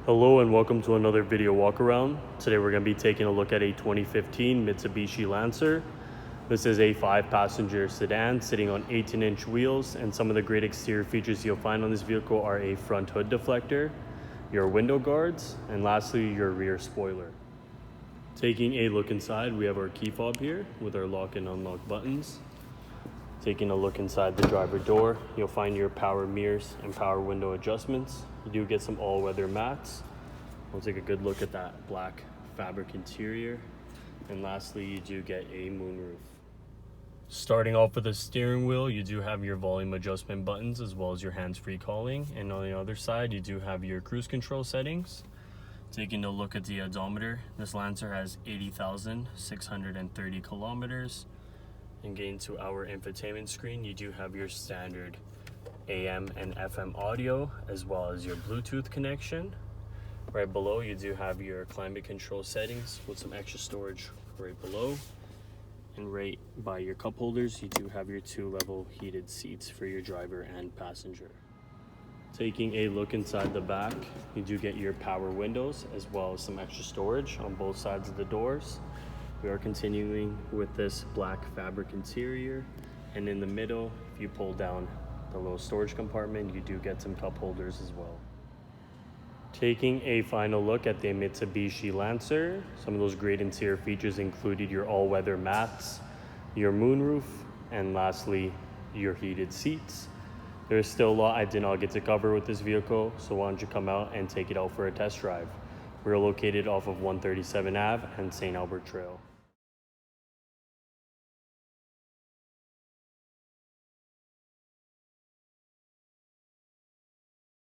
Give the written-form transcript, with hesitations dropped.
Hello and welcome to another video walk around. Today we're going to be taking a look at a 2015 Mitsubishi Lancer. This is a 5-passenger sedan sitting on 18-inch wheels, and some of the great exterior features you'll find on this vehicle are a front hood deflector, your window guards, and lastly your rear spoiler. Taking a look inside, we have our key fob here with our lock and unlock buttons. Taking a look inside the driver door, you'll find your power mirrors and power window adjustments. You do get some all-weather mats. We'll take a good look at that black fabric interior. And lastly, you do get a moonroof. Starting off with the steering wheel, you do have your volume adjustment buttons as well as your hands-free calling. And on the other side, you do have your cruise control settings. Taking a look at the odometer, this Lancer has 80,630 kilometers. And getting to our infotainment screen, you do have your standard AM and FM audio as well as your Bluetooth connection. Right below, you do have your climate control settings with some extra storage right below. And right by your cup holders, you do have your 2-level heated seats for your driver and passenger. Taking a look inside the back, you do get your power windows as well as some extra storage on both sides of the doors. We are continuing with this black fabric interior, and in the middle, if you pull down the little storage compartment, you do get some cup holders as well. Taking a final look at the Mitsubishi Lancer, some of those great interior features included your all-weather mats, your moonroof, and lastly, your heated seats. There's still a lot I did not get to cover with this vehicle, so why don't you come out and take it out for a test drive. We're located off of 137 Ave and St. Albert Trail.